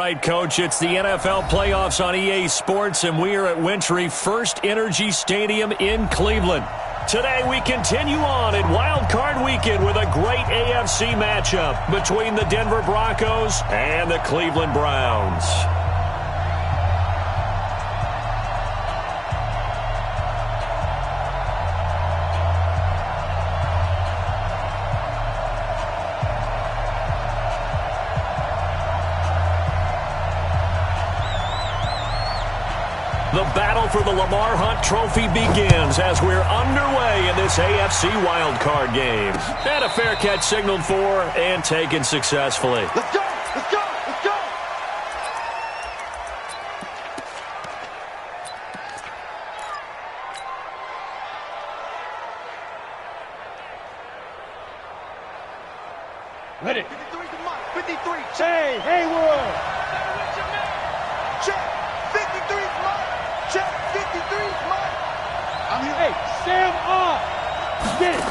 right, Coach. It's the NFL playoffs on EA Sports, and we are at Wintry First Energy Stadium in Cleveland. Today, we continue on in Wild Card Weekend with a great AFC matchup between the Denver Broncos and the Cleveland Browns. The battle for the Lamar Hunt Trophy begins as we're underway in this AFC wildcard game. And a fair catch signaled for and taken successfully. Let's go! Let's go! Let's go! Ready. 53 to Mike. 53. Hey, Haywood. Check. 53 Mike. Check. 53 Mike. I'm here. Hey, Sam off. Get it.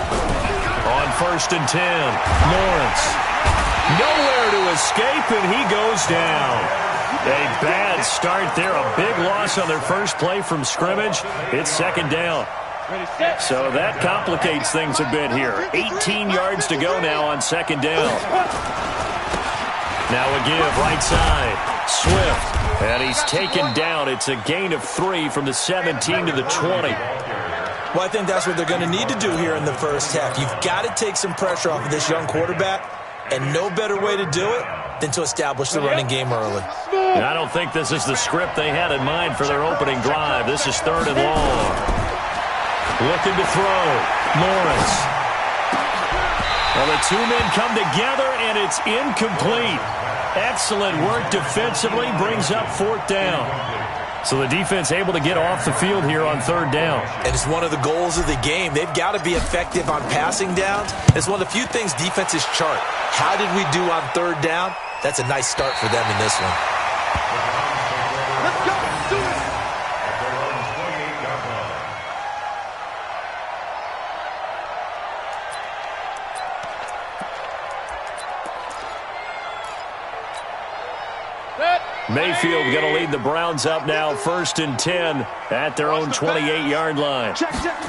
On 1st and 10, Lawrence. Nowhere to escape, and he goes down. A bad start there. A big loss on their first play from scrimmage. It's 2nd down. Ready, set. So that complicates things a bit here. 18 yards to go now on 2nd down. Now a give, right side. Swift. And he's taken down. It's a gain of 3 from the 17 to the 20. Well, I think that's what they're going to need to do here in the first half. You've got to take some pressure off of this young quarterback, and no better way to do it than to establish the running game early. And I don't think this is the script they had in mind for their opening drive. This is 3rd and long. Looking to throw. Lawrence. Well, the two men come together, and it's incomplete. Excellent work defensively, brings up 4th down. So the defense able to get off the field here on 3rd down. And it's one of the goals of the game. They've got to be effective on passing downs. It's one of the few things defenses chart. How did we do on 3rd down? That's a nice start for them in this one. Let's go. Do it. Mayfield going to lead the Browns up now, 1st and 10 at their own 28-yard line. Check, check.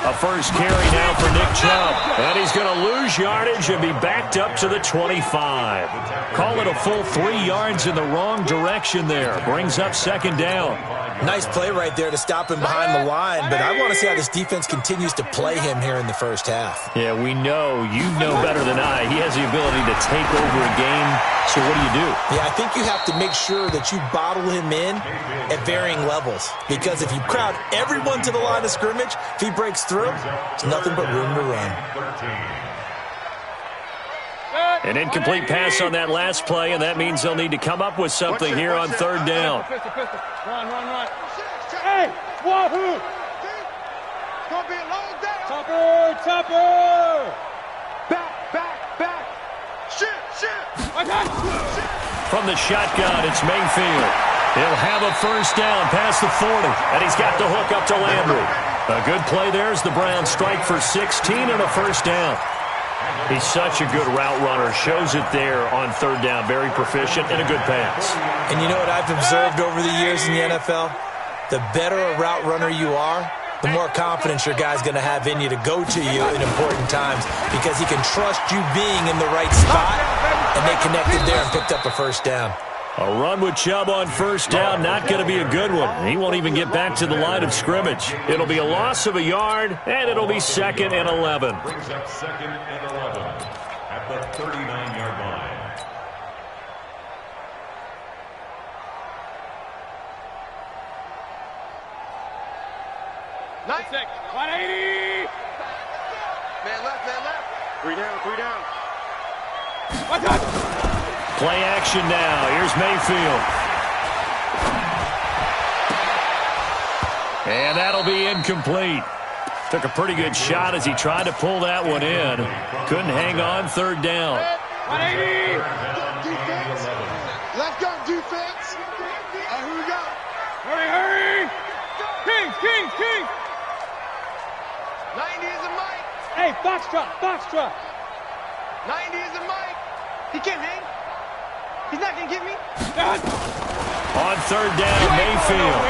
A first carry now for Nick Chubb. And he's going to lose yardage and be backed up to the 25. Call it a full 3 yards in the wrong direction there. Brings up 2nd down. Nice play right there to stop him behind the line, but I want to see how this defense continues to play him here in the first half. Yeah, we know. You know better than I. He has the ability to take over a game. So what do? Yeah, I think you have to make sure that you bottle him in at varying levels. Because if you crowd everyone to the line of scrimmage, if he breaks through, it's nothing but room to run. An incomplete pass on that last play, and that means they'll need to come up with something here on 3rd down. Run. Hey, wahoo. It's going to be a long day. Topper. Back. Shit. From the shotgun, it's Mayfield. He'll have a first down past the 40, and he's got the hook up to Landry. A good play there as the Browns strike for 16 and a first down. He's such a good route runner. Shows it there on 3rd down. Very proficient and a good pass. And you know what I've observed over the years in the NFL? The better a route runner you are, the more confidence your guy's going to have in you to go to you in important times because he can trust you being in the right spot, and they connected there and picked up a first down. A run with Chubb on 1st down, not going to be a good one. He won't even get back to the line of scrimmage. It'll be a loss of a yard, and it'll be 2nd and 11. Brings up 2nd and 11 at the 39-yard line. Nice. 180. Man left. 3 down. Play action now. Here's Mayfield. And that'll be incomplete. Took a pretty good shot as he tried to pull that one in. Couldn't hang on 3rd down. 180. Defense. Let's go, defense. Who we got? Hurry. King. 90 is a Mike. Hey, Foxtrot. 90 is a Mike. He can't hang. He's not going to get me. On third down, Mayfield.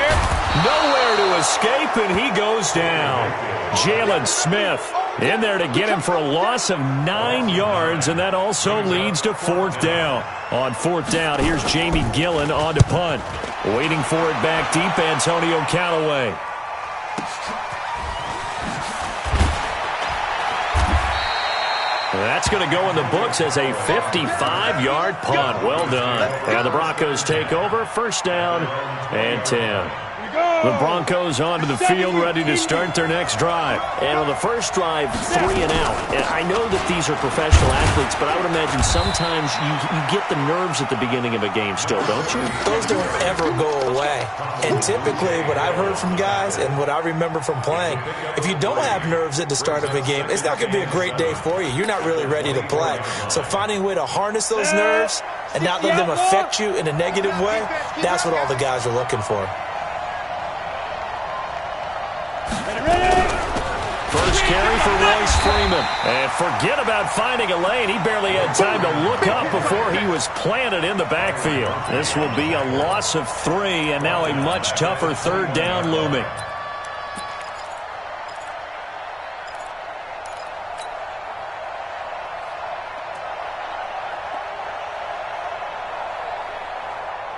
Nowhere to escape, and he goes down. Jalen Smith in there to get him for a loss of 9 yards, and that also leads to fourth down. On fourth down, here's Jamie Gillen on to punt. Waiting for it back deep, Antonio Callaway. That's going to go in the books as a 55-yard punt. Well done. And the Broncos take over. First down and 10. The Broncos onto the field, ready to start their next drive. And on the first drive, 3 and out. And I know that these are professional athletes, but I would imagine sometimes you get the nerves at the beginning of a game still, don't you? Those don't ever go away. And typically what I've heard from guys and what I remember from playing, if you don't have nerves at the start of a game, it's not going to be a great day for you. You're not really ready to play. So finding a way to harness those nerves and not let them affect you in a negative way, that's what all the guys are looking for. First carry for Royce Freeman. And forget about finding a lane. He barely had time to look up before he was planted in the backfield. This will be a loss of 3, and now a much tougher third down looming.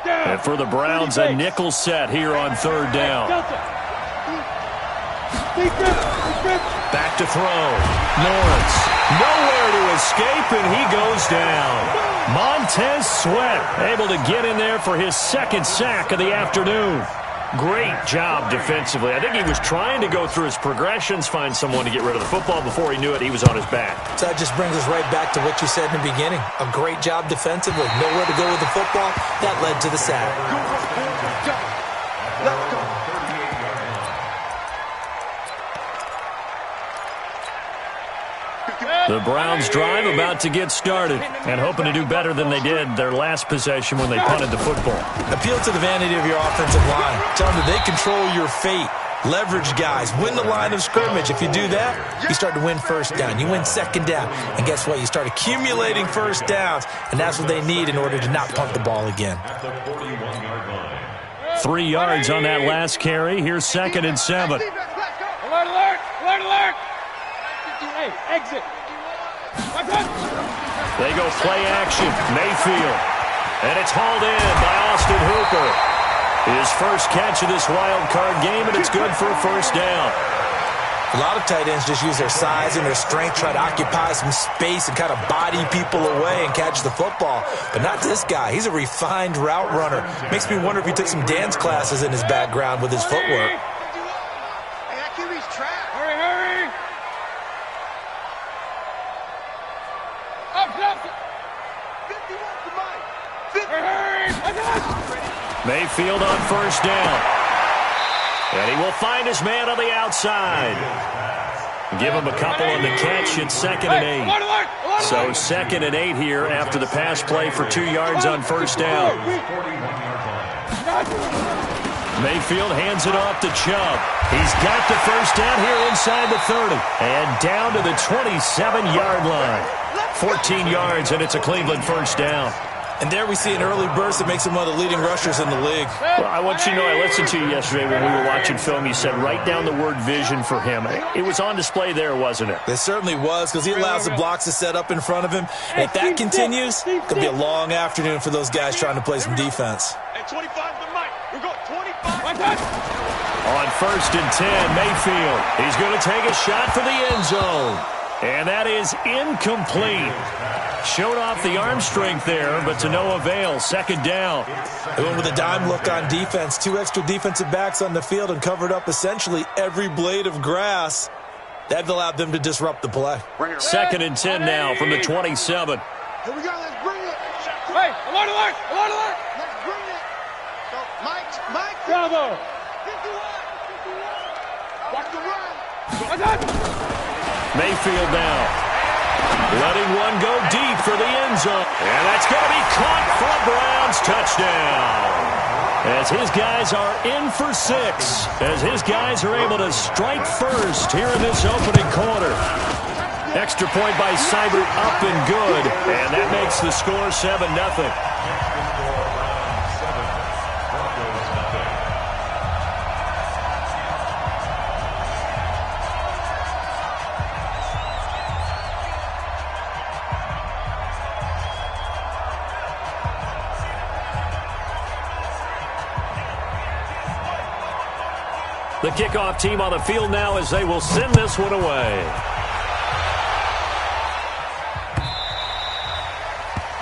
And for the Browns, a nickel set here on third down. Back to throw. Lawrence. Nowhere to escape, and he goes down. Montez Sweat able to get in there for his second sack of the afternoon. Great job defensively. I think he was trying to go through his progressions, find someone to get rid of the football. Before he knew it, he was on his back. So that just brings us right back to what you said in the beginning. A great job defensively. Nowhere to go with the football. That led to the sack. Let's go. The Browns drive about to get started and hoping to do better than they did their last possession when they punted the football. Appeal to the vanity of your offensive line. Tell them that they control your fate. Leverage guys. Win the line of scrimmage. If you do that, you start to win first down. You win second down. And guess what? You start accumulating first downs, and that's what they need in order to not punt the ball again. 3 yards on that last carry. Here's second and 7. Alert, alert! Alert, alert! Hey, exit! They go play action. Mayfield. And it's hauled in by Austin Hooper. His first catch of this wild card game, and it's good for a first down. A lot of tight ends just use their size and their strength, try to occupy some space and kind of body people away and catch the football. But not this guy. He's a refined route runner. Makes me wonder if he took some dance classes in his background with his footwork. Hey, that QB's trapped. Hurry, hurry! Up, up! 51 to Mike. Hurry, hurry! Mayfield on first down. And he will find his man on the outside. Give him a couple on the catch. It's second and 8. Alert, alert! Alert! So second and 8 here after the pass play for 2 yards on first down. Mayfield hands it off to Chubb. He's got the first down here inside the 30. And down to the 27-yard line. 14 yards, and it's a Cleveland first down. And there we see an early burst that makes him one of the leading rushers in the league. Well, I want you to know, I listened to you yesterday when we were watching film. You said write down the word vision for him. It was on display there, wasn't it? It certainly was, because he allows the blocks to set up in front of him. And if that continues, it could be a long afternoon for those guys trying to play some defense. Hey, 25 to Mike. We're going 25. On first and 10, Mayfield. He's going to take a shot for the end zone. And that is incomplete. Showed off the arm strength there, but to no avail. Second down. They went with a dime look on defense. 2 extra defensive backs on the field and covered up essentially every blade of grass. That allowed them to disrupt the play. Second and 10 now from the 27. Here we go. Let's bring it. Hey, alert, alert! Alert, alert! Let's bring it. So, Mike. Bravo! 51. Watch the run. Mayfield now. Letting one go deep for the end zone. And that's going to be caught for a Browns touchdown. As his guys are in for 6. As his guys are able to strike first here in this opening quarter. Extra point by Seibert up and good. And that makes the score 7-0. Next is for round 7. Broncos nothing. The kickoff team on the field now as they will send this one away.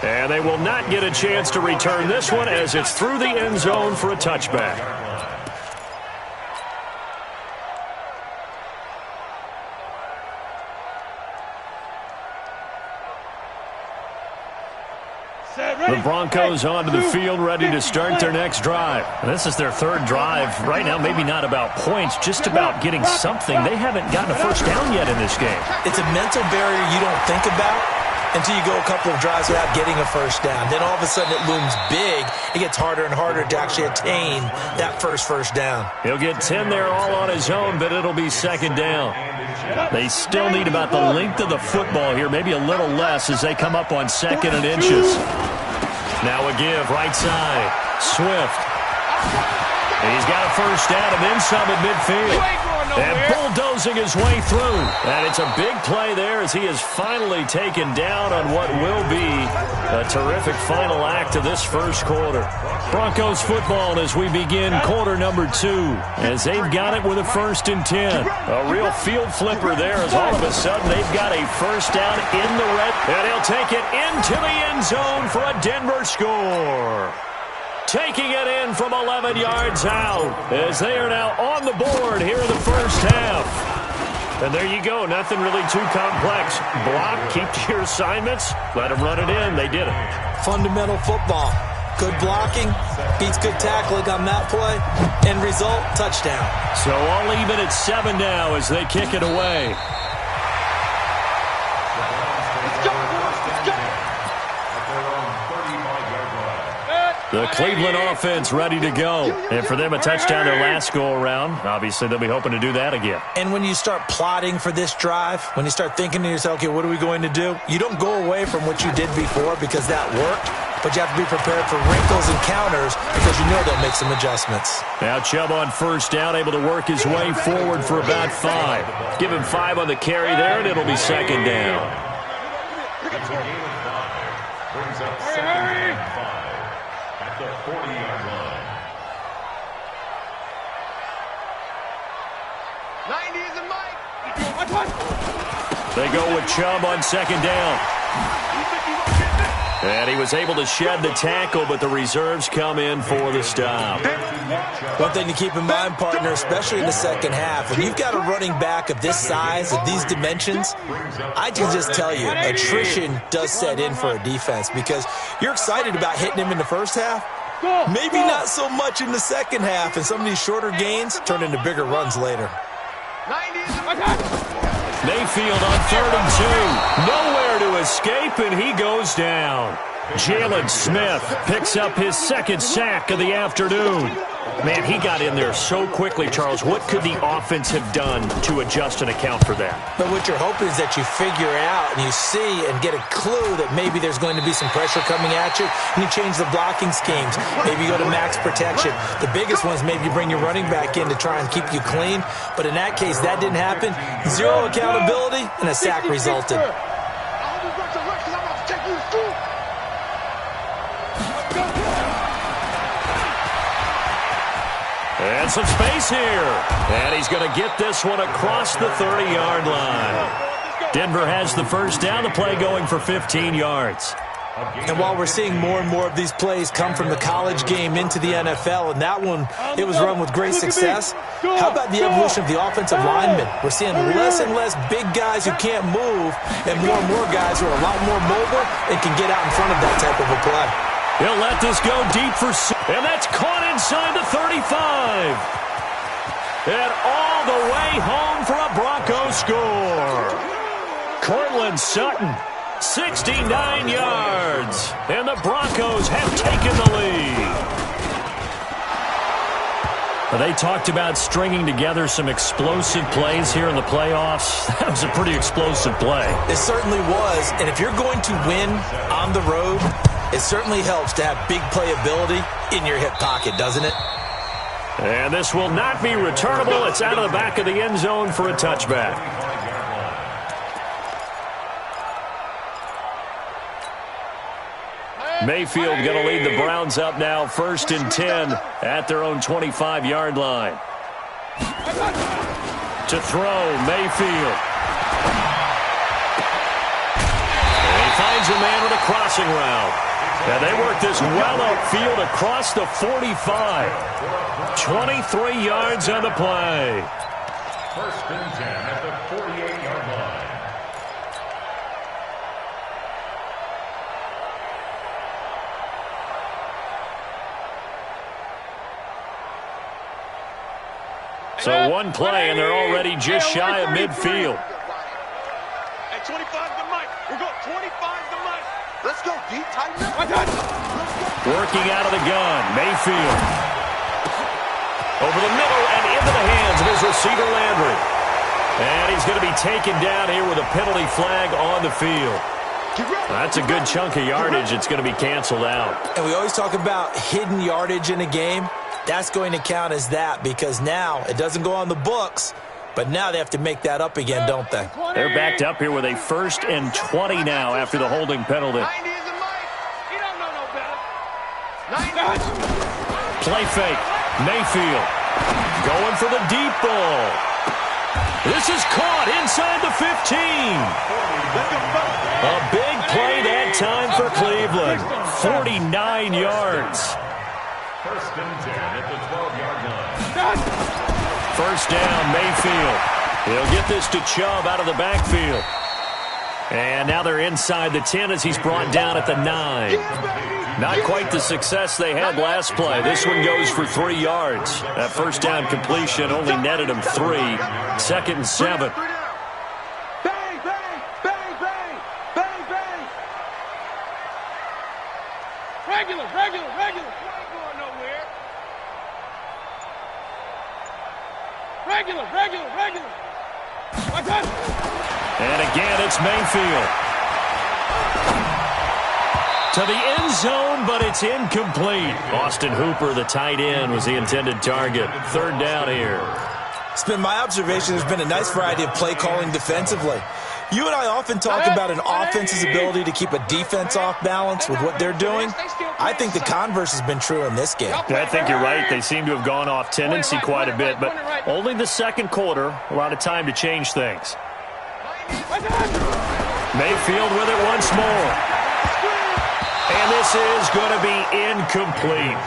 And they will not get a chance to return this one as it's through the end zone for a touchback. The Broncos onto the field, ready to start their next drive. And this is their third drive. Right now, maybe not about points, just about getting something. They haven't gotten a first down yet in this game. It's a mental barrier you don't think about until you go a couple of drives without getting a first down. Then all of a sudden it looms big. It gets harder and harder to actually attain that first down. He'll get 10 there all on his own, but it'll be second down. They still need about the length of the football here, maybe a little less as they come up on 2nd and inches. Now a give, right side. Swift. He's got a first down and then some at midfield. And bulldozing his way through. And it's a big play there as he is finally taken down on what will be a terrific final act of this first quarter. Broncos football as we begin quarter number 2. As they've got it with a 1st and 10. A real field flipper there as all of a sudden they've got a first down in the red. And he'll take it into the end zone for a Denver score. Taking it in from 11 yards out as they are now on the board here in the first half. And there you go. Nothing really too complex. Block, keep to your assignments, let them run it in. They did it. Fundamental football. Good blocking, beats good tackling on that play. End result, touchdown. So all even at 7 now as they kick it away. The Cleveland offense ready to go. And for them, a touchdown their last go-around. Obviously, they'll be hoping to do that again. And when you start plotting for this drive, when you start thinking to yourself, okay, what are we going to do? You don't go away from what you did before because that worked, but you have to be prepared for wrinkles and counters because you know they'll make some adjustments. Now Chubb on first down, able to work his way forward for about 5. Give him 5 on the carry there, and it'll be second down. It's a game of 5. Brings up 2nd and 5. At the 40-yard line. 90 is a Mike. They go with Chubb on second down. And he was able to shed the tackle, but the reserves come in for the stop. One thing to keep in mind, partner, especially in the second half, when you've got a running back of this size, of these dimensions, I can just tell you, attrition does set in for a defense because you're excited about hitting him in the first half. Maybe not so much in the second half, and some of these shorter gains turn into bigger runs later. Mayfield on 3rd and 2. Nowhere to escape, and he goes down. Jalen Smith picks up his 2nd sack of the afternoon. Man, he got in there so quickly, Charles. What could the offense have done to adjust and account for that? But what you're hoping is that you figure out and you see and get a clue that maybe there's going to be some pressure coming at you, and you change the blocking schemes. Maybe you go to max protection. The biggest ones, maybe you bring your running back in to try and keep you clean. But in that case, that didn't happen. 0 accountability, and a sack resulted. And some space here. And he's going to get this one across the 30-yard line. Denver has the first down. The play going for 15 yards. And while we're seeing more and more of these plays come from the college game into the NFL, and that one, it was run with great success, how about the evolution of the offensive linemen? We're seeing less and less big guys who can't move and more guys who are a lot more mobile and can get out in front of that type of a play. He'll let this go deep for... And that's caught inside the 35. And all the way home for a Broncos score. Cortland Sutton, 69 yards. And the Broncos have taken the lead. They talked about stringing together some explosive plays here in the playoffs. That was a pretty explosive play. It certainly was. And if you're going to win on the road, It certainly helps to have big playability in your hip pocket, doesn't it? And this will not be returnable. It's out of the back of the end zone for a touchback. Mayfield going to lead the Browns up now, 1st and 10 at their own 25-yard line. To throw, Mayfield. And he finds a man with a crossing route. And they work this well upfield across the 45. 23 yards on the play. 1st and 10 at the 48-yard line. So one play, and they're already just shy of midfield. At 25 to Mike. We're going 25 to Mike. Let's go, deep, tighten up. Working out of the gun, Mayfield. Over the middle and into the hands of his receiver, Landry. And he's going to be taken down here with a penalty flag on the field. That's a good chunk of yardage. It's going to be canceled out. And we always talk about hidden yardage in a game. That's going to count as that because now it doesn't go on the books, but now they have to make that up again, don't they? They're backed up here with a 1st and 20 now after the holding penalty. 90 isn't Mike. He don't know no better. 90. Play fake. Mayfield going for the deep ball. This is caught inside the 15. A big play that time for Cleveland. 49 yards. 1st and 10 at the 12-yard line. 1st down, Mayfield. He'll get this to Chubb out of the backfield. And now they're inside the 10 as he's brought down at the 9. Not quite the success they had last play. This one goes for 3 yards. That 1st down completion only netted him 3. 2nd and 7. Bang, bang, bang, bang, bang, bang. Regular. You ain't going nowhere. Regular. And again, it's Mayfield. To the end zone, but it's incomplete. Austin Hooper, the tight end, was the intended target. 3rd down here. It's been my observation there's been a nice variety of play calling defensively. You and I often talk about an offense's ability to keep a defense off balance with what they're doing. I think the converse has been true in this game. I think you're right. They seem to have gone off tendency quite a bit, but only the 2nd quarter. A lot of time to change things. Mayfield with it once more. And this is going to be incomplete.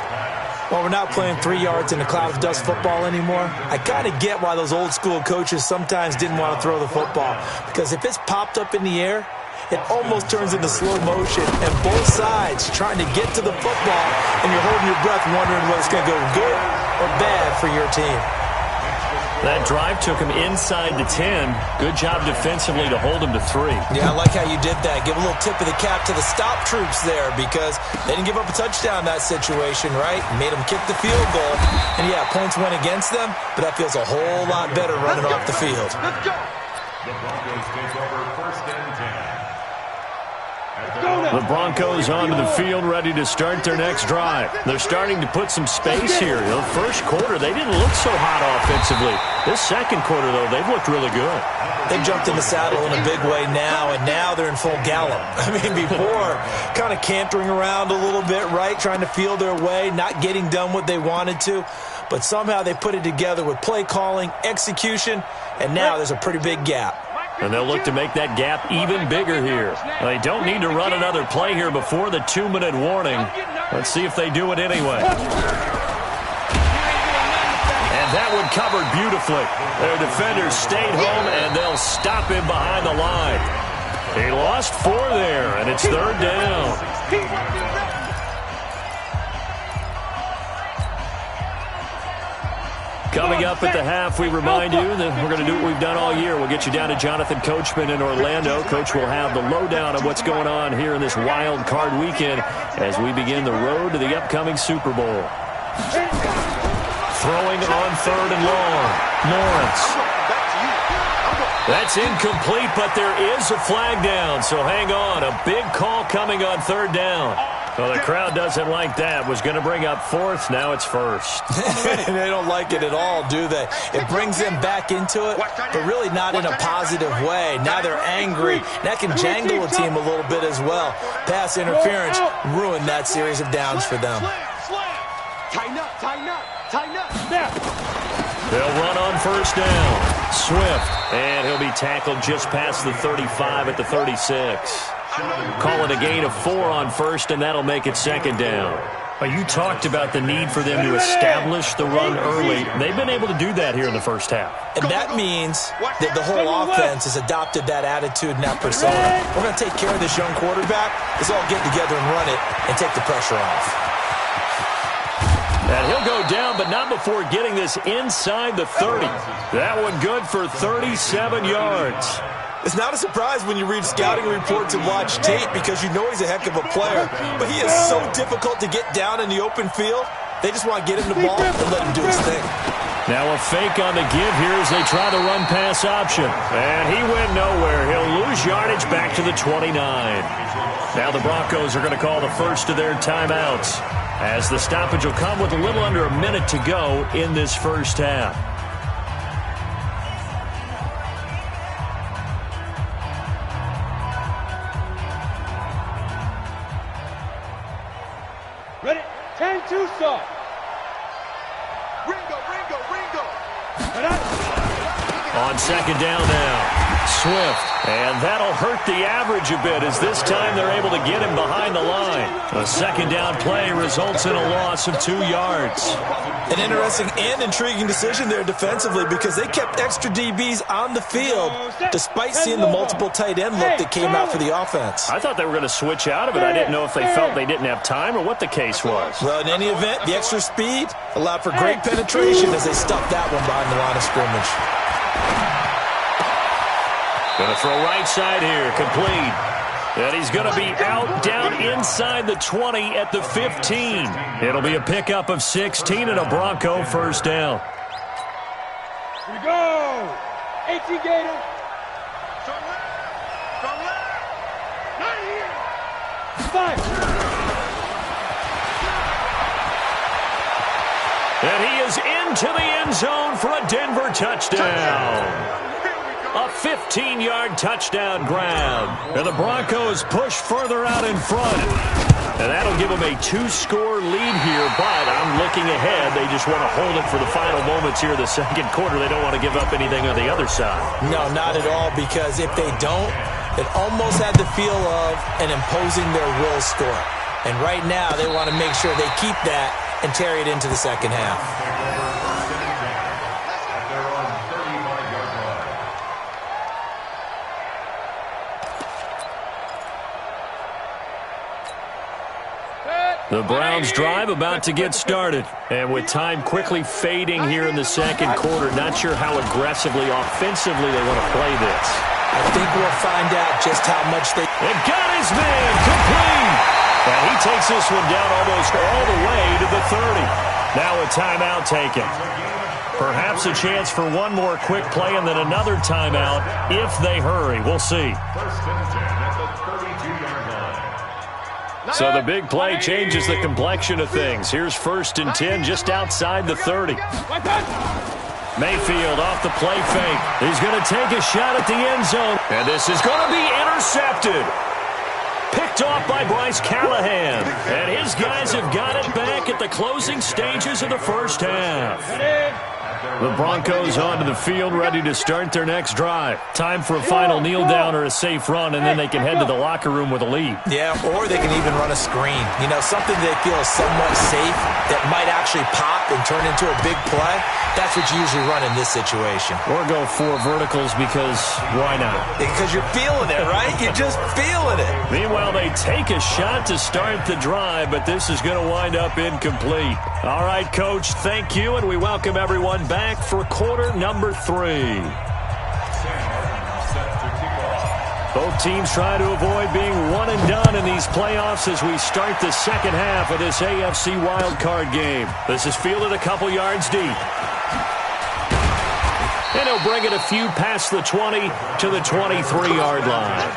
Well, we're not playing 3 yards in a cloud of dust football anymore. I kind of get why those old school coaches sometimes didn't want to throw the football. Because if it's popped up in the air, it almost turns into slow motion. And both sides trying to get to the football, and you're holding your breath wondering whether it's going to go good or bad for your team. That drive took him inside the 10. Good job defensively to hold him to 3. Yeah, I like how you did that. Give a little tip of the cap to the stop troops there because they didn't give up a touchdown in that situation, right? Made them kick the field goal. And, yeah, points went against them, but that feels a whole lot better running off the field. Let's go. The Broncos take over 1st and 10. The Broncos onto the field, ready to start their next drive. They're starting to put some space here. The 1st quarter, they didn't look so hot offensively. This 2nd quarter, though, they've looked really good. They've jumped in the saddle in a big way now, and now they're in full gallop. I mean, before, kind of cantering around a little bit, right, trying to feel their way, not getting done what they wanted to. But somehow they put it together with play calling, execution, and now there's a pretty big gap. And they'll look to make that gap even bigger here. They don't need to run another play here before the 2-minute warning. Let's see if they do it anyway. And that one covered beautifully. Their defenders stayed home, and they'll stop him behind the line. He lost 4 there, and it's 3rd down. Coming up at the half, we remind you that we're going to do what we've done all year. We'll get you down to Jonathan Coachman in Orlando. Coach will have the lowdown of what's going on here in this wild card weekend as we begin the road to the upcoming Super Bowl. Throwing on 3rd and long. Lawrence. That's incomplete, but there is a flag down, so hang on. A big call coming on 3rd down. Well, the crowd doesn't like that. Was going to bring up fourth. Now it's first. They don't like it at all, do they? It brings them back into it, but really not in a positive way. Now they're angry. That can jangle a team a little bit as well. Pass interference ruined that series of downs for them. Tighten up, tighten up, tighten up. They'll run on first down. Swift, and he'll be tackled just past the 35 at the 36. Call it a gain of 4 on first, and that'll make it second down. Well, you talked about the need for them to establish the run early. They've been able to do that here in the first half. And that means that the whole offense has adopted that attitude and that persona. We're going to take care of this young quarterback. Let's all get together and run it and take the pressure off. And he'll go down, but not before getting this inside the 30. That one good for 37 yards. It's not a surprise when you read scouting reports and watch tape because you know he's a heck of a player. But he is so difficult to get down in the open field. They just want to get him the ball and let him do his thing. Now a fake on the give here as they try the run-pass option. And he went nowhere. He'll lose yardage back to the 29. Now the Broncos are going to call the first of their timeouts, as the stoppage will come with a little under a minute to go in this first half. Ready? 10-2 stop. Ringo. On second down now, Swift. And that'll hurt the average a bit as this time they're able to get him behind the line. A second down play results in a loss of 2 yards. An interesting and intriguing decision there defensively because they kept extra DBs on the field despite seeing the multiple tight end look that came out for the offense. I thought they were going to switch out of it. I didn't know if they felt they didn't have time or what the case was. Well, in any event, the extra speed allowed for great penetration as they stuffed that one behind the line of scrimmage. Going to throw right side here, complete. And he's going to be out down inside the 20 at the 15. It'll be a pickup of 16 and a Bronco first down. Here we go. 18 Gator. Not here. 5. And he is into the end zone for a Denver touchdown. A 15-yard touchdown grab. And the Broncos push further out in front. And that'll give them a 2-score lead here, but I'm looking ahead. They just want to hold it for the final moments here of the second quarter. They don't want to give up anything on the other side. No, not at all, because if they don't, it almost had the feel of an imposing their will score. And right now, they want to make sure they keep that and carry it into the second half. The Browns drive about to get started. And with time quickly fading here in the second quarter, not sure how aggressively, offensively they want to play this. I think we'll find out just how much they... And got his man complete. And he takes this one down almost all the way to the 30. Now a timeout taken. Perhaps a chance for one more quick play and then another timeout if they hurry. We'll see. First and 10 at the 32-yard line. So the big play changes the complexion of things. Here's first and 10 just outside the 30. Mayfield off the play fake. He's going to take a shot at the end zone. And this is going to be intercepted. Picked off by Bryce Callahan. And his guys have got it back at the closing stages of the first half. The Broncos onto the field, ready to start their next drive. Time for a final kneel down or a safe run, and then they can head to the locker room with a lead. Yeah, or they can even run a screen. You know, something they feel is somewhat safe that might actually pop and turn into a big play. That's what you usually run in this situation. Or go 4 verticals because why not? Because you're feeling it, right? You're just feeling it. Meanwhile, they take a shot to start the drive, but this is going to wind up incomplete. All right, Coach, thank you, and we welcome everyone back for quarter number 3. Both teams try to avoid being one and done in these playoffs as we start the second half of this AFC wildcard game. This is fielded a couple yards deep. And he'll bring it a few past the 20 to the 23-yard line.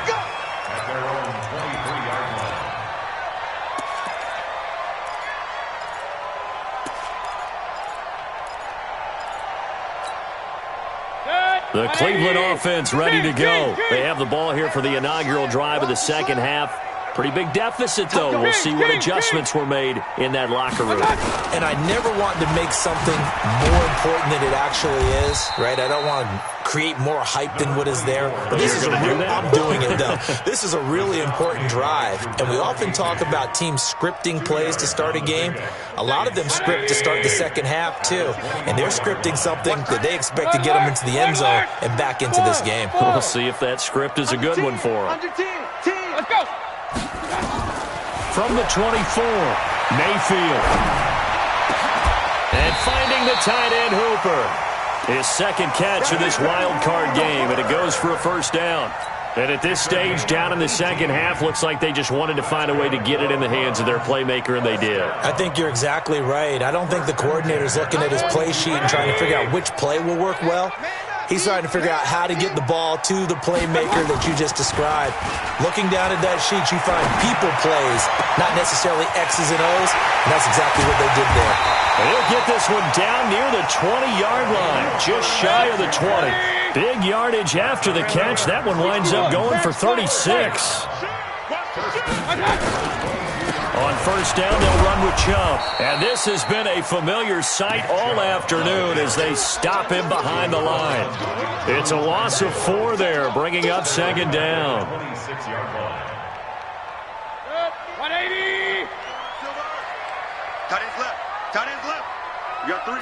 The Cleveland offense ready to go. They have the ball here for the inaugural drive of the second half. Pretty big deficit, though. We'll see what adjustments were made in that locker room. And I never want to make something more important than it actually is, right? I don't want to create more hype than what is there. But this is I'm doing it, though. This is a really important drive. And we often talk about teams scripting plays to start a game. A lot of them script to start the second half, too. And they're scripting something that they expect to get them into the end zone and back into this game. We'll see if that script is a good one for them. Let's go. From the 24, Mayfield. And finding the tight end Hooper. His second catch of this wild card game, and it goes for a first down. And at this stage, down in the second half, looks like they just wanted to find a way to get it in the hands of their playmaker, and they did. I think you're exactly right. I don't think the coordinator's looking at his play sheet and trying to figure out which play will work well. He's trying to figure out how to get the ball to the playmaker that you just described. Looking down at that sheet, you find people plays, not necessarily X's and O's, and that's exactly what they did there. And he'll get this one down near the 20-yard line, just shy of the 20. Big yardage after the catch. That one winds up going for 36. On first down, they'll run with Chubb. And this has been a familiar sight all afternoon as they stop him behind the line. It's a loss of 4 there, bringing up second down. 180. Tight end's left. Tight end's left. You got 3.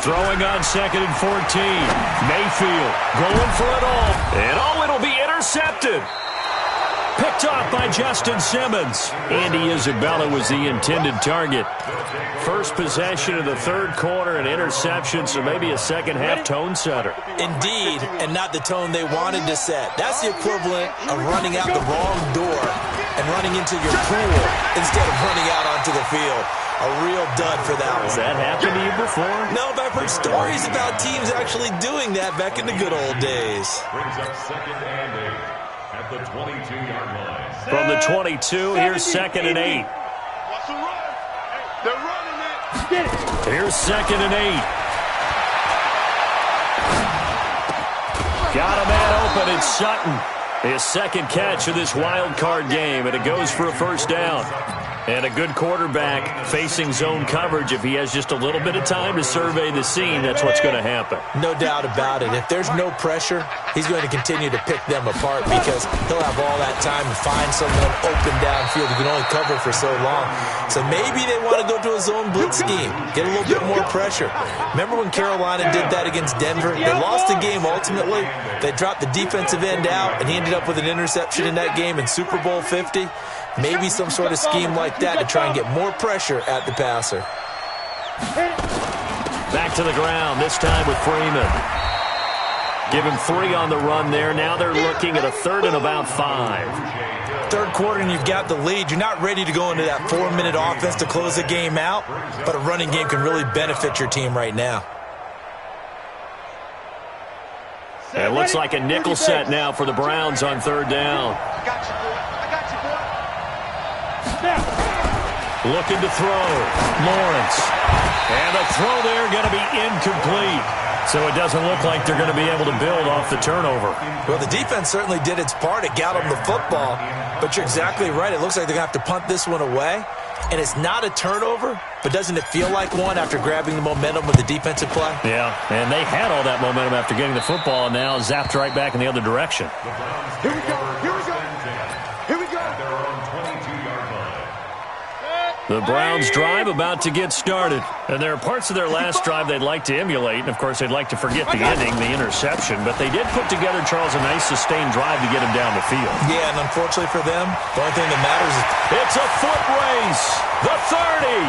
Throwing on second and 14. Mayfield going for it all. And it'll be intercepted. Picked off by Justin Simmons. Andy Isabella was the intended target. First possession of the third quarter, an interception, so maybe a second-half tone setter. Indeed, and not the tone they wanted to set. That's the equivalent of running out the wrong door and running into your pool instead of running out onto the field. A real dud for that one. Has that happened to you before? No, but I've heard stories about teams actually doing that back in the good old days. Brings up second and 8 at the 22-yard line. From the 22, here's second and 8. Watch the run. They're running it. Here's second and 8. Got a man open, it's Sutton. His second catch of this wild card game, and it goes for a first down. And a good quarterback facing zone coverage. If he has just a little bit of time to survey the scene, that's what's going to happen. No doubt about it. If there's no pressure, he's going to continue to pick them apart because he'll have all that time to find someone open downfield. He can only cover for so long. So maybe they want to go to a zone blitz scheme, get a little bit more pressure. Remember when Carolina did that against Denver? They lost the game ultimately. They dropped the defensive end out, and he ended up with an interception in that game in Super Bowl 50. Maybe some sort of scheme like that to try and get more pressure at the passer. Back to the ground, this time with Freeman. Give him 3 on the run there. Now they're looking at a third and about 5. Third quarter and you've got the lead. You're not ready to go into that 4-minute offense to close the game out, but a running game can really benefit your team right now. It looks like a nickel set now for the Browns on third down. I got you, boy. I got you, boy. Looking to throw. Lawrence. And the throw there going to be incomplete. So it doesn't look like they're going to be able to build off the turnover. Well, the defense certainly did its part. It got them the football. But you're exactly right. It looks like they're going to have to punt this one away. And it's not a turnover, but doesn't it feel like one after grabbing the momentum with the defensive play? Yeah, and they had all that momentum after getting the football and now zapped right back in the other direction. Here we go. Here we go. Here we go. Their own 22-yard line. The Browns drive about to get started. And there are parts of their last drive they'd like to emulate. And, of course, they'd like to forget the ending, the interception. But they did put together, Charles, a nice sustained drive to get him down the field. Yeah, and unfortunately for them, the only thing that matters is it's a foot race. The 30,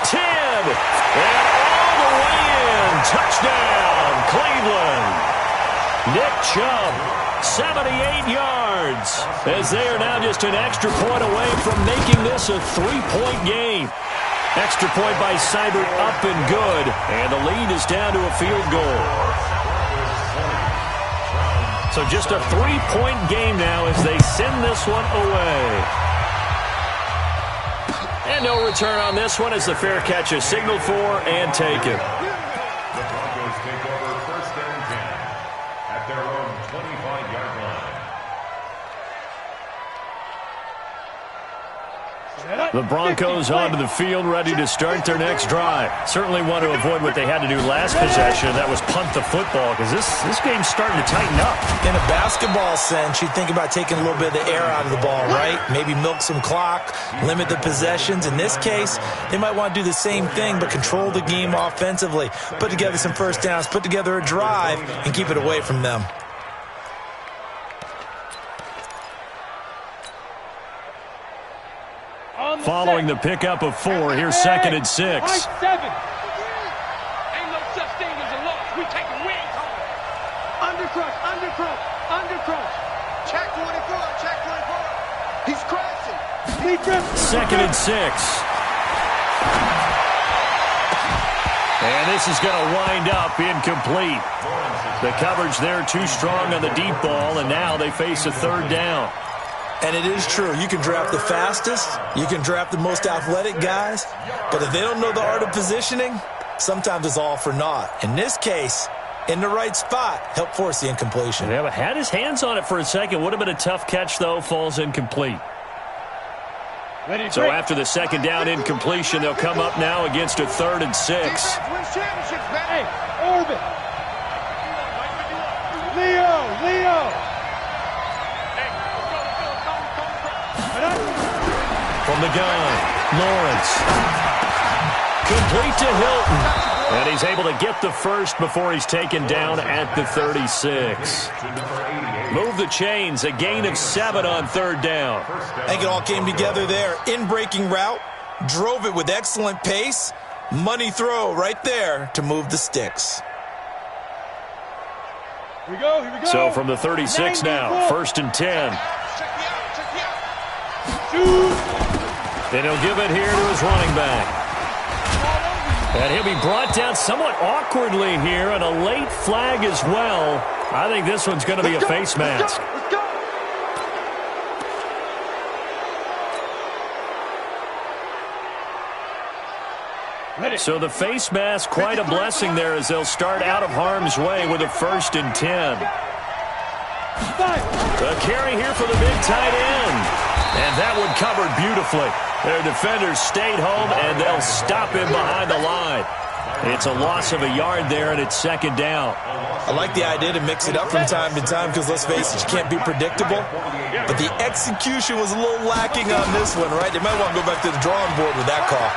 10, and all the way in. Touchdown, Cleveland. Nick Chubb, 78 yards, as they are now just an extra point away from making this a 3-point game. Extra point by Seibert up and good, and the lead is down to a field goal. So just a 3-point game now as they send this one away. And no return on this one as the fair catch is signaled for and taken. The Broncos take over first and 10. The Broncos onto the field, ready to start their next drive. Certainly want to avoid what they had to do last possession. That was punt the football, because this game's starting to tighten up. In a basketball sense, you'd think about taking a little bit of the air out of the ball, right? Maybe milk some clock, limit the possessions. In this case, they might want to do the same thing, but control the game offensively. Put together some first downs, put together a drive, and keep it away from them. Following the pickup of 4, here's 2nd and 6. Ain't no such thing as a loss. We take a win. Under crush. Check 24, check 24. He's crashing. 2nd and 6. And this is going to wind up incomplete. The coverage there too strong on the deep ball, and now they face a 3rd down. And it is true. You can draft the fastest. You can draft the most athletic guys. But if they don't know the art of positioning, sometimes it's all for naught. In this case, in the right spot, help force the incompletion. Yeah, but had his hands on it for a second. Would have been a tough catch, though. Falls incomplete. So after the 2nd down incompletion, they'll come up now against a 3rd and 6. Hey, Orbit. Leo. From the gun, Lawrence. Complete to Hilton. And he's able to get the first before he's taken down at the 36. Move the chains, a gain of 7 on 3rd down. I think it all came together there. In-breaking route, drove it with excellent pace. Money throw right there to move the sticks. Here we go. So from the 36 now, 1st and 10. And he'll give it here to his running back. And he'll be brought down somewhat awkwardly here, and a late flag as well. I think this one's going to be a face mask. So the face mask, quite a blessing there as they'll start out of harm's way with a 1st and 10. A carry here for the big tight end. And that one covered beautifully. Their defenders stayed home, and they'll stop him behind the line. It's a loss of a yard there, and it's 2nd down. I like the idea to mix it up from time to time because, let's face it, you can't be predictable. But the execution was a little lacking on this one, right? They might want to go back to the drawing board with that call.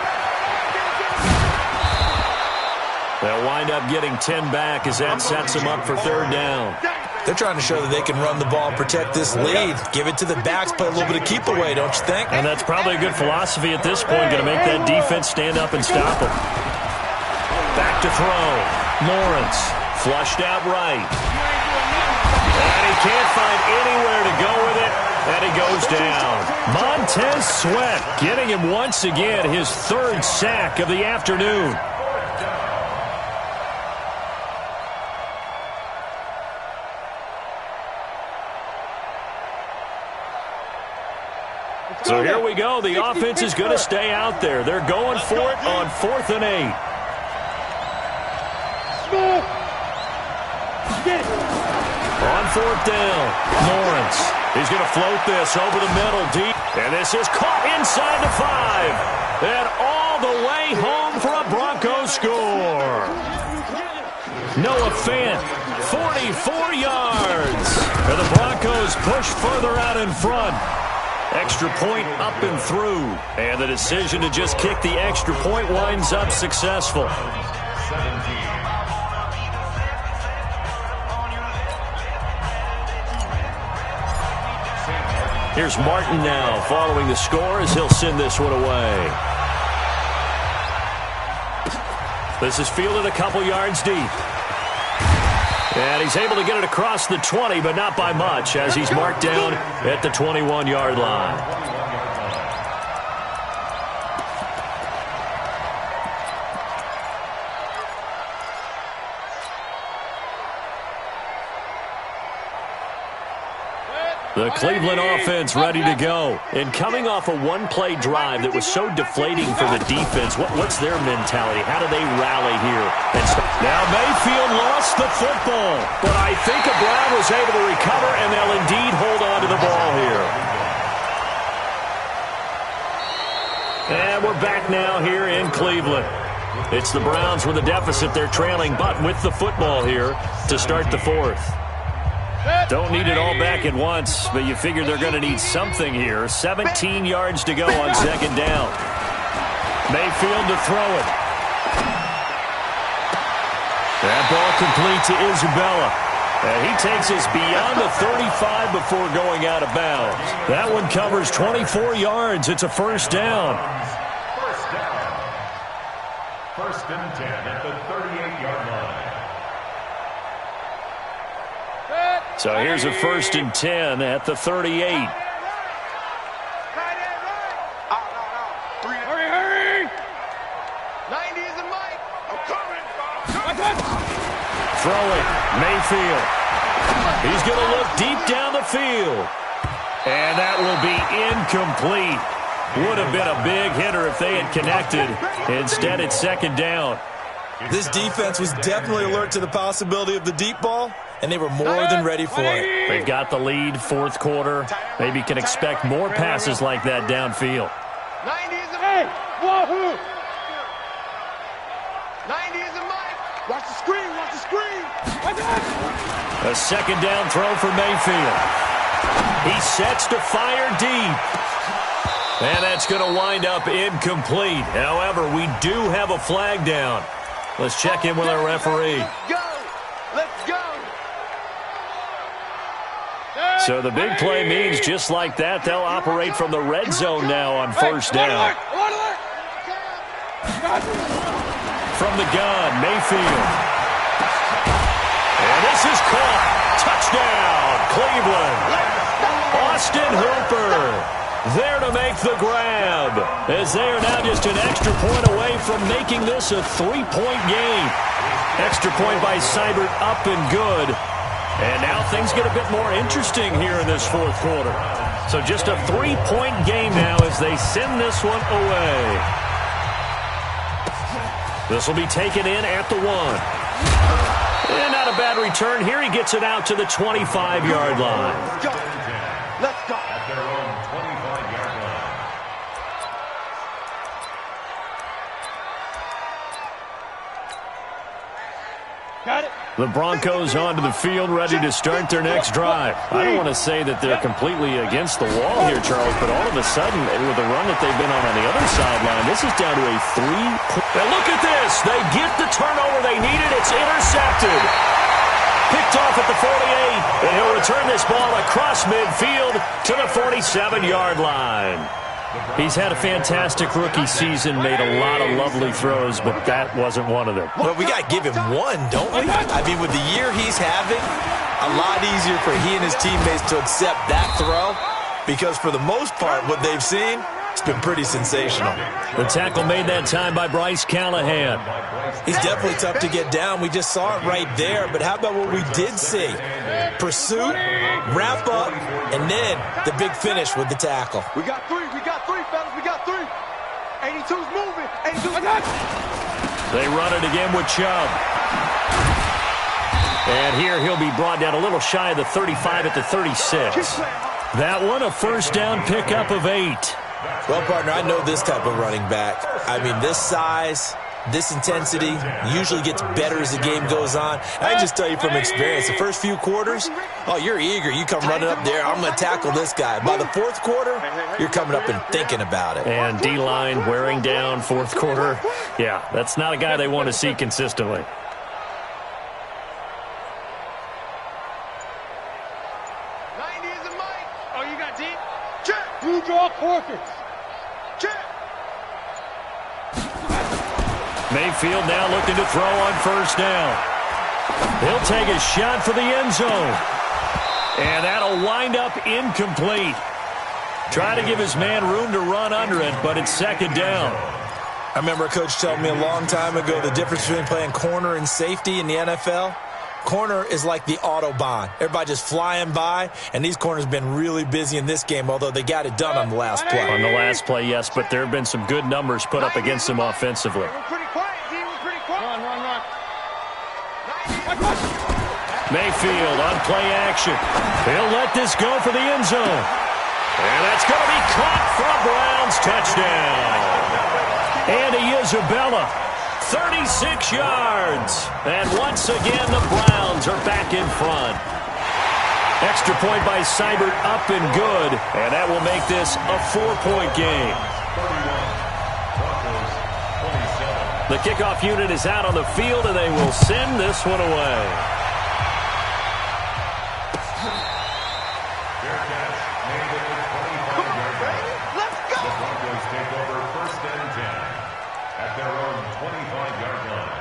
They'll wind up getting 10 back as that sets them up for 3rd down. They're trying to show that they can run the ball and protect this lead. Give it to the backs, play a little bit of keep away, don't you think? And that's probably a good philosophy at this point, going to make that defense stand up and stop them. Back to throw. Lawrence, flushed out right. And he can't find anywhere to go with it, and he goes down. Montez Sweat getting him once again his 3rd sack of the afternoon. So here we go. The offense is going to stay out there. They're going for it on 4th and 8. On 4th down, Lawrence. He's going to float this over the middle deep. And this is caught inside the 5. And all the way home for a Broncos score. Noah Fant, 44 yards. And the Broncos push further out in front. Extra point up and through. And the decision to just kick the extra point winds up successful. Here's Martin now following the score as he'll send this one away. This is fielded a couple yards deep. And he's able to get it across the 20, but not by much, as he's marked down at the 21-yard line. The Cleveland offense ready to go. And coming off a one-play drive that was so deflating for the defense, what's their mentality? How do they rally here? Now Mayfield lost the football, but I think Brown was able to recover, and they'll indeed hold on to the ball here. And we're back now here in Cleveland. It's the Browns with a deficit. They're trailing, but with the football here to start the fourth. Don't need it all back at once, but you figure they're going to need something here. 17 yards to go on second down. Mayfield to throw it. That ball complete to Isabella. And he takes us beyond the 35 before going out of bounds. That one covers 24 yards. It's a first down. First down. First and 10 at the 38-yard line. So here's a first and 10 at the 38. Hurry! 90 is the mic. I'm coming. Throwing, Mayfield. He's going to look deep down the field. And that will be incomplete. Would have been a big hitter if they had connected. Instead, it's second down. This defense was definitely alert to the possibility of the deep ball, and they were more than ready for it. They've got the lead, fourth quarter. Maybe can expect more passes like that downfield. 90 is the mic. Wahoo! 90 is the mic. Watch the screen. A second down throw for Mayfield. He sets to fire deep. And that's going to wind up incomplete. However, we do have a flag down. Let's check in with our referee. Let's go. So the big play means just like that, they'll operate from the red zone now on first down. From the gun, Mayfield. And this is caught. Touchdown, Cleveland. Austin Hooper there to make the grab, as they are now just an extra point away from making this a three-point game. Extra point by Seibert up and good. And now things get a bit more interesting here in this fourth quarter. So just a three-point game now as they send this one away. This will be taken in at the 1. And not a bad return here. He gets it out to the 25-yard line. Let's go. At their own 25-yard line. Got it. The Broncos onto the field, ready to start their next drive. I don't want to say that they're completely against the wall here, Charles, but all of a sudden, with the run that they've been on the other sideline, this is down to a 3-point. Now look at this. They get the turnover they needed. It's intercepted. Picked off at the 48, and he'll return this ball across midfield to the 47-yard line. He's had a fantastic rookie season, made a lot of lovely throws, but that wasn't one of them. Well, we got to give him one, don't we? I mean, with the year he's having, a lot easier for he and his teammates to accept that throw, because for the most part, what they've seen, it's been pretty sensational. The tackle made that time by Bryce Callahan. He's definitely tough to get down. We just saw it right there, but how about what we did see? Pursuit, wrap up, and then the big finish with the tackle. We got three, fellas. We got 3. 82's moving. 82's got it. They run it again with Chubb. And here he'll be brought down a little shy of the 35 at the 36. That one, a first down pickup of 8. Well, partner, I know this type of running back. I mean, this size, this intensity usually gets better as the game goes on. I can just tell you from experience, the first few quarters, oh, you're eager. You come running up there, I'm going to tackle this guy. By the fourth quarter, you're coming up and thinking about it. And D-line wearing down fourth quarter. Yeah, that's not a guy they want to see consistently. Blue draw quarters. Mayfield now looking to throw on first down. He'll take a shot for the end zone. And that'll wind up incomplete. Try to give his man room to run under it, but it's second down. I remember a coach telling me a long time ago the difference between playing corner and safety in the NFL. Corner is like the Autobahn. Everybody just flying by, and these corners have been really busy in this game, although they got it done on the last play. On the last play, yes, but there have been some good numbers put up against them offensively. Mayfield on play action. He'll let this go for the end zone. And that's going to be caught for a Browns touchdown. Andy Isabella, 36 yards. And once again, the Browns are back in front. Extra point by Seibert, up and good. And that will make this a 4-point game. The kickoff unit is out on the field, and they will send this one away. Let's go! The Broncos take over 1st and 10 at their own 25-yard line.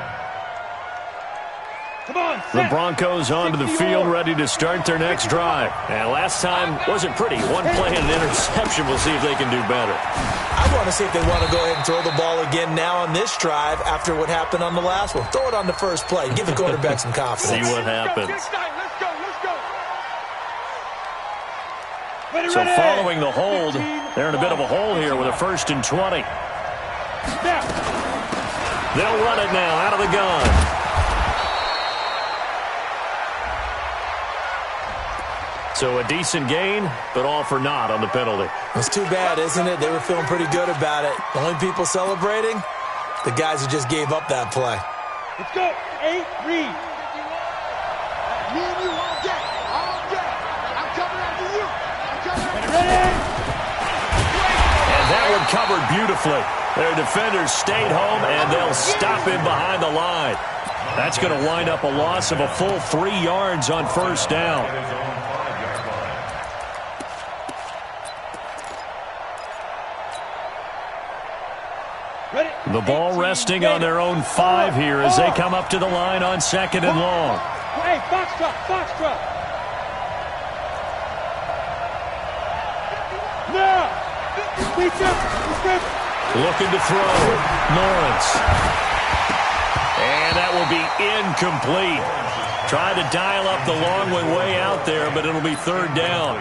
Come on, The Broncos onto the field, ready to start their next drive. And last time wasn't pretty. One play and an interception. We'll see if they can do better. I want to see if they want to go ahead and throw the ball again now on this drive after what happened on the last one. Throw it on the first play. Give the quarterback some confidence. See what happens. Let's go. So following the hold, they're in a bit of a hole here with a 1st and 20. They'll run it now out of the gun. So a decent gain, but all for naught on the penalty. It's too bad, isn't it? They were feeling pretty good about it. The only people celebrating, the guys who just gave up that play. Let's go. 8, read. Me and you all day. I'm coming after you. Ready? And that one covered beautifully. Their defenders stayed home, and they'll stop him behind the line. That's going to wind up a loss of a full 3 yards on 1st down. The ball resting on their own 5 here as they come up to the line on 2nd and long. Hey, foxtrot. Now. Looking to throw. Lawrence. And that will be incomplete. Trying to dial up the long way out there, but it'll be 3rd down.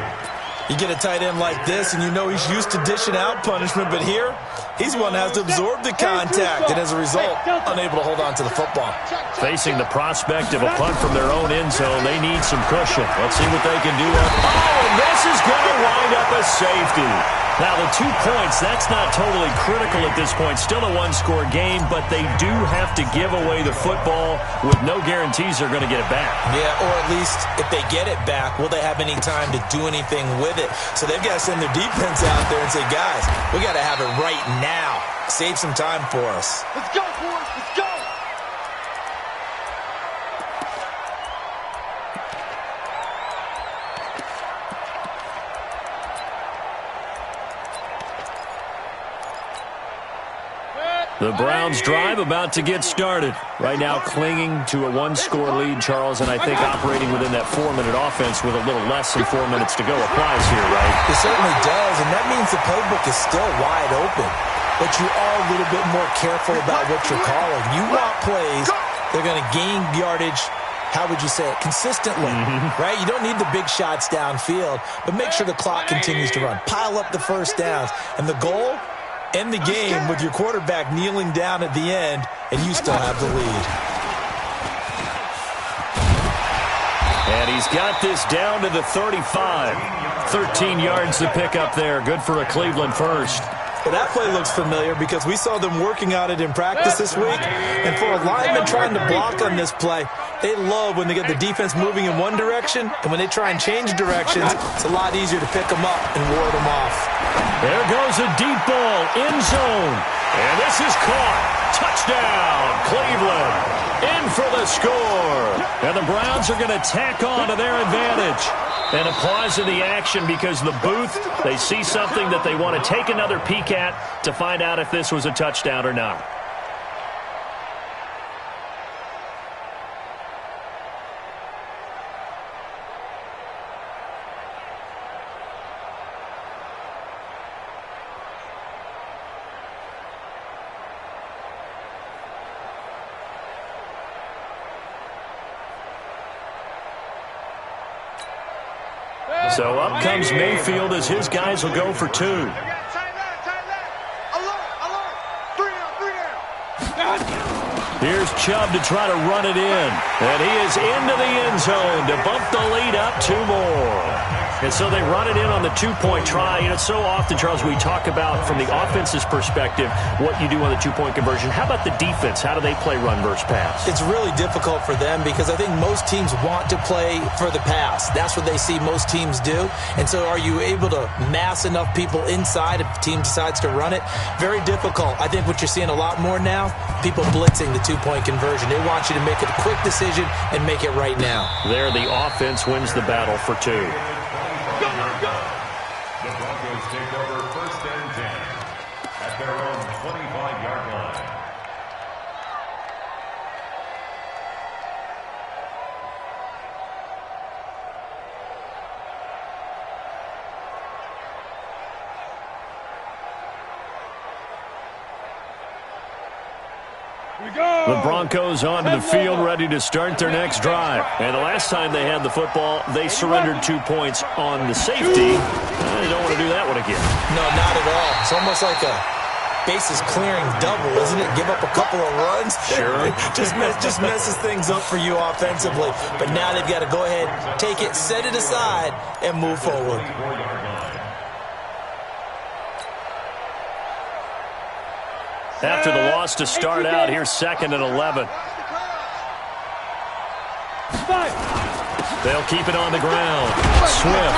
You get a tight end like this, and you know he's used to dishing out punishment, but here, he's one that has to absorb the contact, and as a result, unable to hold on to the football. Facing the prospect of a punt from their own end zone, they need some cushion. Let's see what they can do. Oh, and this is going to wind up a safety. Now, the 2 points, that's not totally critical at this point. Still a one-score game, but they do have to give away the football with no guarantees they're going to get it back. Yeah, or at least if they get it back, will they have any time to do anything with it? So they've got to send their defense out there and say, guys, we got to have it right now. Save some time for us. Let's go, boys. Let's go. The Browns drive about to get started. Right now clinging to a 1-score lead, Charles, and I think operating within that 4-minute offense with a little less than 4 minutes to go applies here, right? It certainly does, and that means the playbook is still wide open. But you are a little bit more careful about what you're calling. You want plays, they're going to gain yardage, how would you say it, consistently, right? You don't need the big shots downfield, but make sure the clock continues to run. Pile up the first downs, and the goal, end the game with your quarterback kneeling down at the end, and you still have the lead. And he's got this down to the 35. 13 yards to pick up there. Good for a Cleveland first. Well, that play looks familiar because we saw them working on it in practice this week. And for a lineman trying to block on this play, they love when they get the defense moving in one direction, and when they try and change directions, it's a lot easier to pick them up and ward them off. There goes a deep ball, end zone. And this is caught. Touchdown, Cleveland. In for the score. And the Browns are going to tack on to their advantage. And a pause in the action because the booth, they see something that they want to take another peek at to find out if this was a touchdown or not. So up comes Mayfield as his guys will go for 2. Alert! Here's Chubb to try to run it in. And he is into the end zone to bump the lead up 2 more. And so they run it in on the two-point try. You know, so often, Charles, we talk about from the offense's perspective what you do on the two-point conversion. How about the defense? How do they play run versus pass? It's really difficult for them because I think most teams want to play for the pass. That's what they see most teams do. And so are you able to mass enough people inside if the team decides to run it? Very difficult. I think what you're seeing a lot more now, people blitzing the two-point conversion. They want you to make a quick decision and make it right now. There, the offense wins the battle for two. The Broncos take over 1st and 10 at their own 25-yard line. The Broncos onto the field, ready to start their next drive. And the last time they had the football, they surrendered 2 points on the safety. They don't want to do that one again. No, not at all. It's almost like a bases clearing double, isn't it? Give up a couple of runs. Sure. just messes things up for you offensively. But now they've got to go ahead, take it, set it aside, and move forward. After the loss to start out, here's 2nd and 11. They'll keep it on the ground. Swift.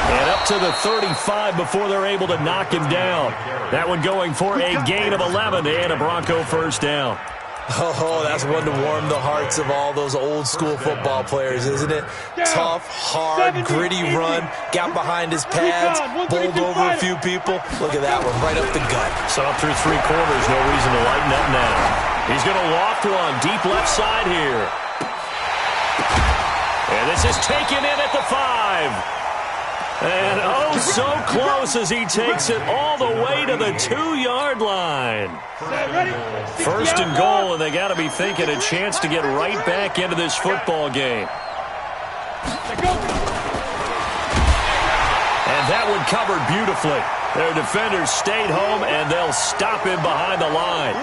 And up to the 35 before they're able to knock him down. That one going for a gain of 11 and a Bronco first down. Oh, that's one to warm the hearts of all those old school football players, isn't it? Tough, hard, gritty run, got behind his pads, bowled over a few people. Look at that one, right up the gut. So up through 3 quarters, no reason to lighten up now. He's going to loft one deep left side here. And this is taken in at the 5. And oh, so close as he takes it all the way to the 2-yard line. 1st and goal, and they got to be thinking a chance to get right back into this football game. And that one covered beautifully. Their defenders stayed home, and they'll stop him behind the line.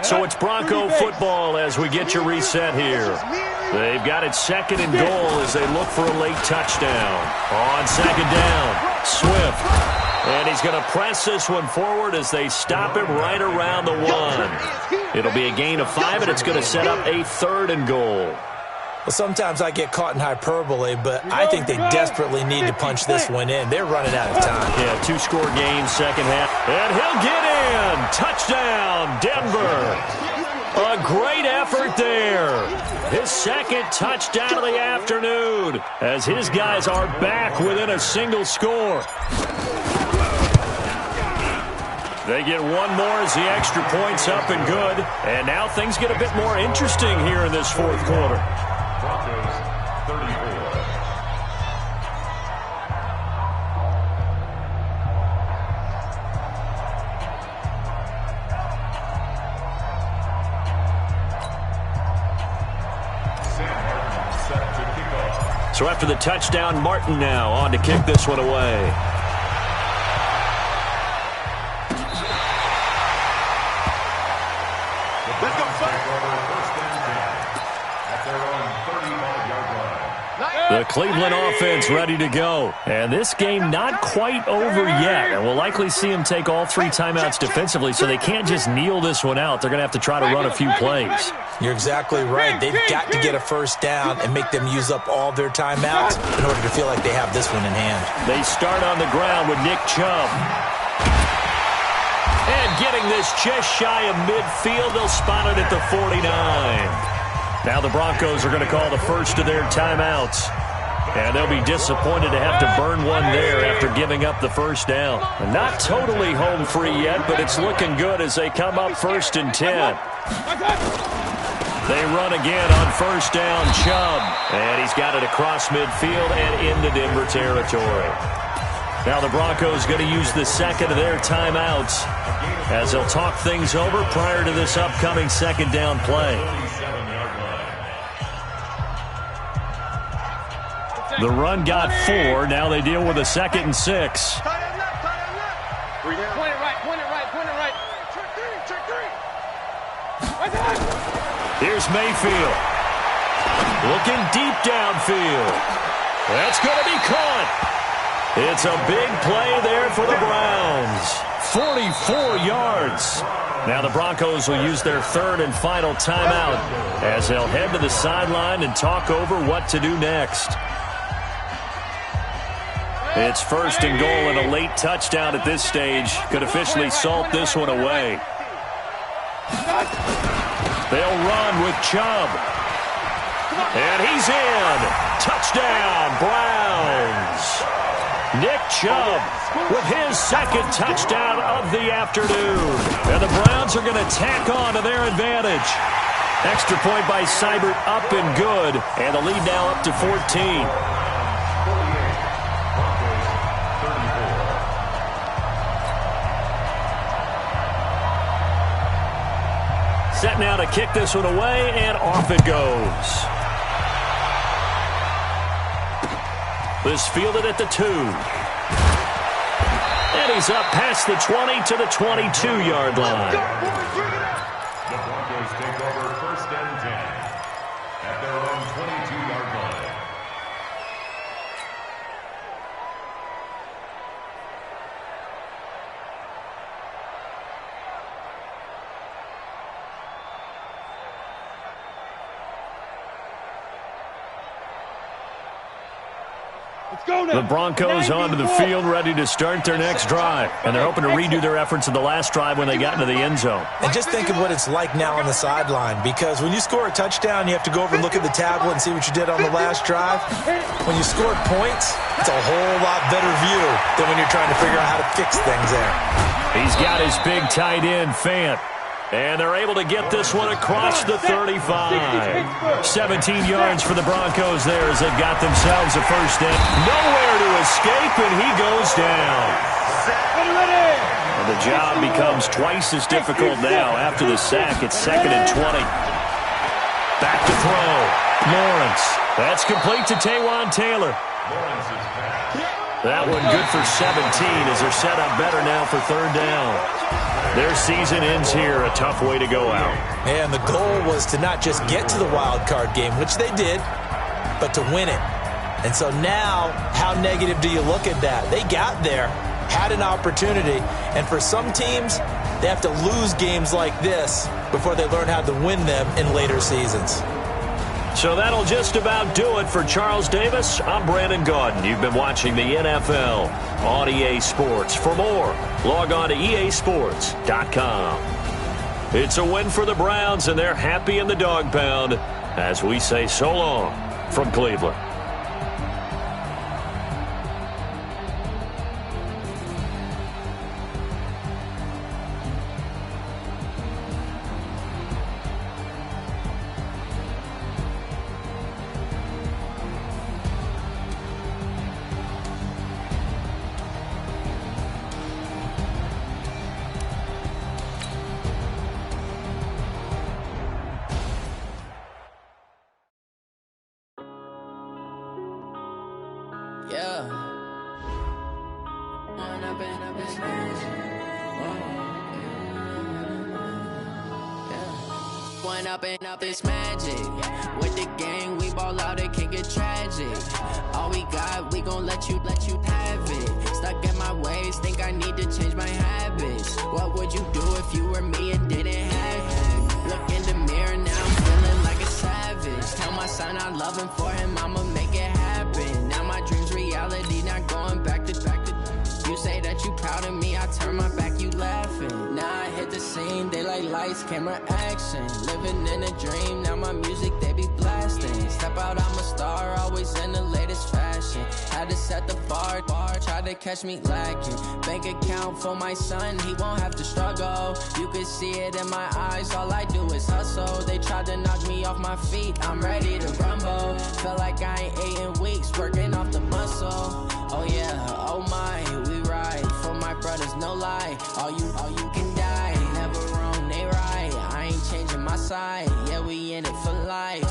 So it's Bronco football as we get you reset here. They've got it 2nd and goal as they look for a late touchdown. On 2nd down, Swift. And he's going to press this one forward as they stop him right around the 1. It'll be a gain of 5, and it's going to set up a 3rd and goal. Well, sometimes I get caught in hyperbole, but I think they desperately need to punch this one in. They're running out of time. Yeah, 2-score game, second half. And he'll get in. Touchdown, Denver. A great effort there. His 2nd touchdown of the afternoon as his guys are back within a single score. They get one more as the extra point's up and good. And now things get a bit more interesting here in this 4th quarter. Broncos 34. So after the touchdown, Martin now on to kick this one away. Let's go, The Cleveland offense ready to go. And this game not quite over yet. And we'll likely see them take all 3 timeouts defensively, so they can't just kneel this one out. They're going to have to try to run a few plays. You're exactly right. They've got to get a first down and make them use up all their timeouts in order to feel like they have this one in hand. They start on the ground with Nick Chubb. And getting this just shy of midfield, they'll spot it at the 49. Now the Broncos are going to call the first of their timeouts. And they'll be disappointed to have to burn one there after giving up the first down. Not totally home free yet, but it's looking good as they come up 1st and 10. They run again on 1st down, Chubb. And he's got it across midfield and into Denver territory. Now the Broncos going to use the 2nd of their timeouts as they'll talk things over prior to this upcoming 2nd down play. The run got 4. Now they deal with a 2nd and 6. Tight end left, tight end left. 3 down. Point it right, point it right, point it right. Check three. Right there. Here's Mayfield. Looking deep downfield. That's going to be caught. It's a big play there for the Browns. 44 yards. Now the Broncos will use their 3rd and final timeout as they'll head to the sideline and talk over what to do next. It's 1st and goal, and a late touchdown at this stage could officially salt this one away. They'll run with Chubb. And he's in. Touchdown, Browns. Nick Chubb with his 2nd touchdown of the afternoon. And the Browns are going to tack on to their advantage. Extra point by Seibert up and good. And the lead now up to 14. Set now to kick this one away, and off it goes. This fielded at the 2. And he's up past the 20 to the 22-yard line. The Broncos take over 1st and 10 at their own 22-yard line. The Broncos onto the field, ready to start their next drive. And they're hoping to redo their efforts in the last drive when they got into the end zone. And just think of what it's like now on the sideline, because when you score a touchdown, you have to go over and look at the tablet and see what you did on the last drive. When you scored points, it's a whole lot better view than when you're trying to figure out how to fix things there. He's got his big tight end, Fant. And they're able to get this one across the 35. 17 yards for the Broncos there as they've got themselves a 1st down. Nowhere to escape, and he goes down. And the job becomes twice as difficult now after the sack. It's 2nd and 20. Back to throw. Lawrence. That's complete to Taywan Taylor. That one good for 17 as they're set up better now for 3rd down. Their season ends here, a tough way to go out. And the goal was to not just get to the wild card game, which they did, but to win it. And so now, how negative do you look at that? They got there, had an opportunity, and for some teams, they have to lose games like this before they learn how to win them in later seasons. So that'll just about do it for Charles Davis. I'm Brandon Gaudin. You've been watching the NFL on EA Sports. For more, log on to easports.com. It's a win for the Browns, and they're happy in the dog pound as we say so long from Cleveland. Up this magic with the gang, we ball out, it can get tragic. All we got, we gon' let you have it. Stuck in my ways, think I need to change my habits. What would you do if you were me and didn't have it? Look in the mirror, now I'm feeling like a savage. Tell my son I love him, for him I'ma make it happen. Now my dreams reality, not going back to. You say that you proud of me, I turn my back, you laughing. Now I hit the scene, they like lights, camera, action. Living in a dream, now my music, they be blasting. Step out, I'm a star, always in the latest fashion. Had to set the bar, try to catch me lacking. Bank account for my son, he won't have to struggle. You can see it in my eyes, all I do is hustle. They tried to knock me off my feet, I'm ready to rumble. Felt like I ain't ate in weeks, working off the muscle. Oh yeah, oh my, we ride for my brothers, no lie. All you can die, never wrong, they right. I ain't changing my side, yeah, we in it for life.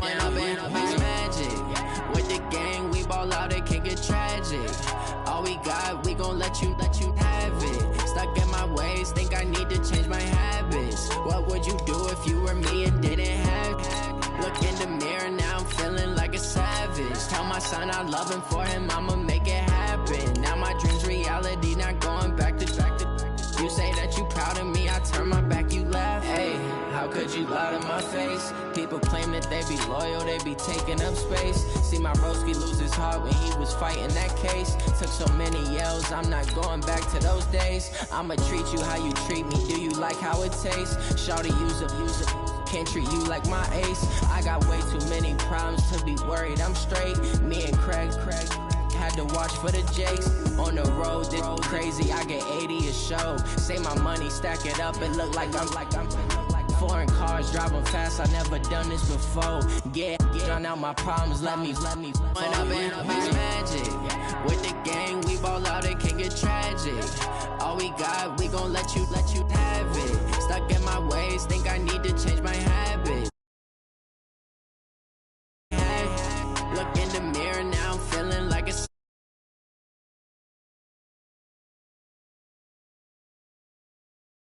When I've been magic with the gang, we ball got, we gon' let you have it. Stuck in my ways, think I need to change my habits. What would you do if you were me and didn't have it? Look in the mirror, now I'm feeling like a savage. Tell my son I love him, for him I'ma make it happen. Now my dream's reality, not going back to. You say that you proud of me, I turn my back, you laugh. Hey, how could you lie to my face? People claim that they be loyal, they be taking up space. See my broski lose his heart when he was fighting that case. Took so many yells, I'm not going back to those days. I'ma treat you how you treat me, do you like how it tastes? Shawty, use it. Can't treat you like my ace. I got way too many problems to be worried, I'm straight. Me and Craig had to watch for the Jakes. On the road, this crazy, I get 80 a show. Say my money, stack it up, it look like I'm foreign cars, driving fast, I never done this before. Yeah, drown out my problems, let me Went up in a bitch magic. With the gang, we ball out, it can get tragic. All we got, we gon' let you